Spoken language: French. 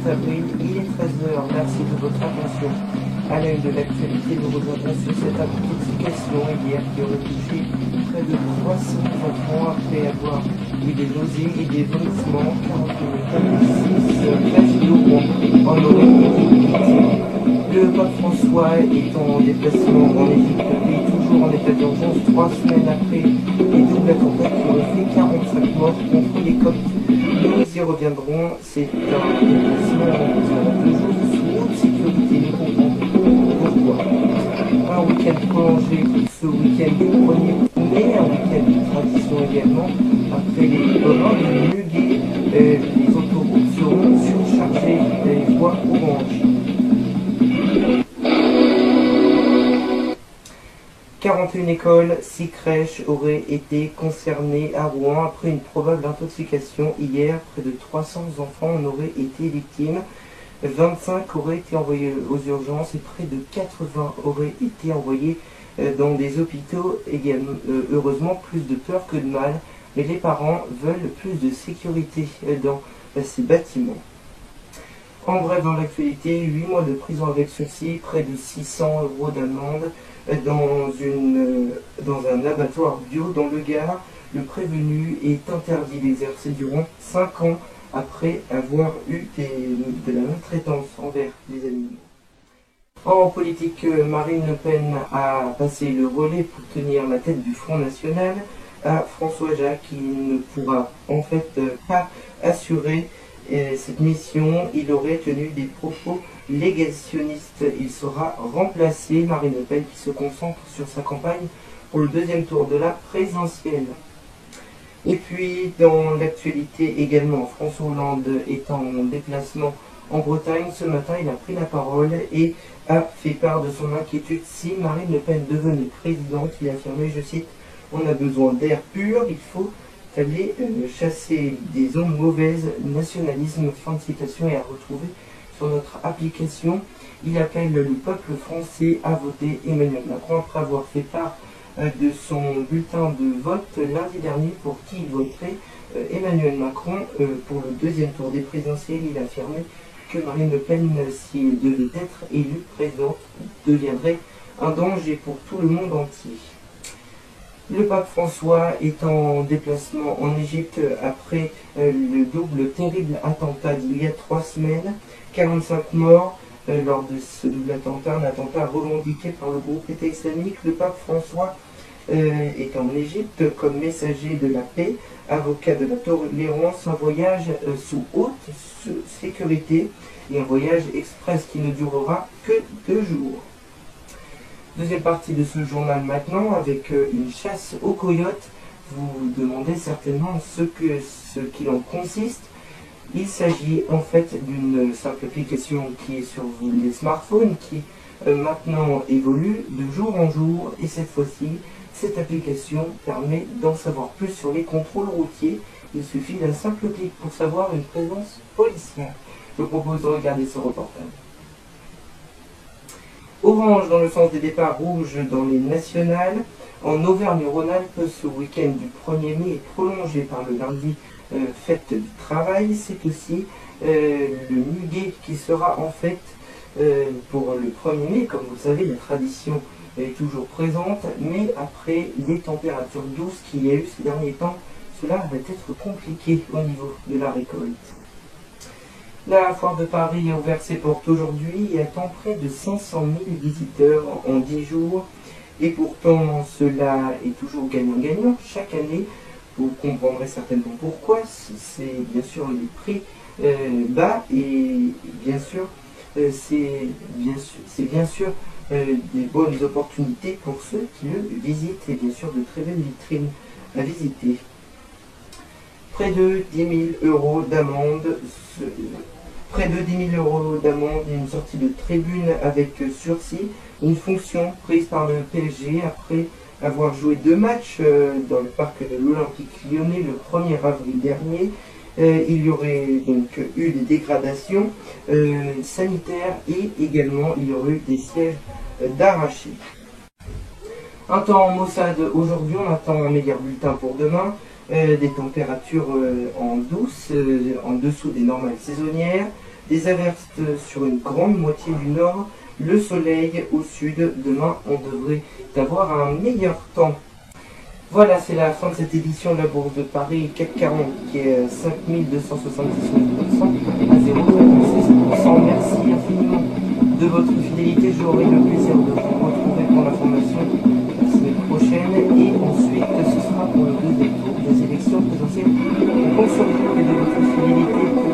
avril, il est 13h. Merci de votre attention. À la une de l'actualité, nous reviendrons sur cette intoxication hier qui aurait touché près de 300 enfants après avoir eu des nausées et des vomissements. 41 d'eau en aurait été victime. Le pape François est en déplacement en Égypte, pays toujours en état d'urgence 3 semaines après les doubles attentats qui ont fait 45 morts contre les Coptes. Nous y reviendrons, c'est un déplacement toujours sous haute sécurité, nous comprendrons pourquoi. Un week-end prolongé ce week-end du 1er mai, un week-end de tradition également. Après les moments de Muguet, les autoroutes seront surchargées des voies oranges. 41 écoles, 6 crèches auraient été concernées à Rouen après une probable intoxication. Hier, près de 300 enfants en auraient été victimes. 25 auraient été envoyés aux urgences et près de 80 auraient été envoyés dans des hôpitaux. Également, heureusement, plus de peur que de mal, mais les parents veulent plus de sécurité dans ces bâtiments. En bref, dans l'actualité, 8 mois de prison avec sursis, près de 600 € d'amende dans un abattoir bio dans le Gard. Le prévenu est interdit d'exercer durant 5 ans après avoir eu de la maltraitance envers les animaux. En politique, Marine Le Pen a passé le relais pour tenir la tête du Front National à François Jacques, qui ne pourra en fait pas assurer cette mission. Il aurait tenu des propos négationnistes. Il sera remplacé, Marine Le Pen, qui se concentre sur sa campagne pour le deuxième tour de la présidentielle. Et puis, dans l'actualité également, François Hollande est en déplacement en Bretagne. Ce matin, il a pris la parole et a fait part de son inquiétude si Marine Le Pen devenait présidente. Il a affirmé, je cite, « On a besoin d'air pur, il faut aller chasser des ondes mauvaises, nationalisme », fin de citation, et à retrouver sur notre application. Il appelle le peuple français à voter Emmanuel Macron après avoir fait part de son bulletin de vote lundi dernier pour qui il voterait Emmanuel Macron pour le deuxième tour des présidentielles. Il a affirmé que Marine Le Pen, si elle devait être élue présidente, deviendrait un danger pour tout le monde entier. Le pape François est en déplacement en Égypte après le terrible attentat d'il y a 3 semaines. 45 morts lors de ce double attentat, un attentat revendiqué par le groupe État islamique. Le pape François est en Égypte comme messager de la paix, avocat de la tolérance, un voyage sous haute sécurité et un voyage express qui ne durera que 2 jours. Deuxième partie de ce journal maintenant avec une chasse aux coyotes. Vous vous demandez certainement ce qu'il en consiste. Il s'agit en fait d'une simple application qui est sur les smartphones qui maintenant évolue de jour en jour, et cette fois-ci, cette application permet d'en savoir plus sur les contrôles routiers. Il suffit d'un simple clic pour savoir une présence policière. Je vous propose de regarder ce reportage. Orange dans le sens des départs, rouge dans les nationales. En Auvergne-Rhône-Alpes, ce week-end du 1er mai est prolongé par le lundi fête du travail. C'est aussi le muguet qui sera en fête pour le 1er mai. Comme vous savez, la tradition est toujours présente, mais après les températures douces qu'il y a eu ces derniers temps, cela va être compliqué au niveau de la récolte. La foire de Paris a ouvert ses portes aujourd'hui et attend près de 500 000 visiteurs en 10 jours. Et pourtant, cela est toujours gagnant-gagnant chaque année. Vous comprendrez certainement pourquoi. C'est bien sûr les prix bas et bien sûr, c'est bien sûr des bonnes opportunités pour ceux qui le visitent et bien sûr de très belles vitrines à visiter. Près de 10 000 € d'amende. Près de 10 000 € d'amende et une sortie de tribune avec sursis. Une fonction prise par le PSG après avoir joué 2 matchs dans le parc de l'Olympique Lyonnais le 1er avril dernier. Il y aurait donc eu des dégradations sanitaires et également il y aurait eu des sièges d'arrachés. Un temps maussade aujourd'hui, on attend un meilleur bulletin pour demain. Des températures en douce, en dessous des normales saisonnières. Des averses sur une grande moitié du nord, le soleil au sud. Demain, on devrait avoir un meilleur temps. Voilà, c'est la fin de cette édition de la Bourse de Paris CAC 40 qui est 5278% à 0,16%. Merci infiniment de votre fidélité. J'aurai le plaisir de vous retrouver pour l'information la semaine prochaine et ensuite ce sera pour le deuxième tour des élections présidentielles. Je compte sur vous et de votre fidélité pour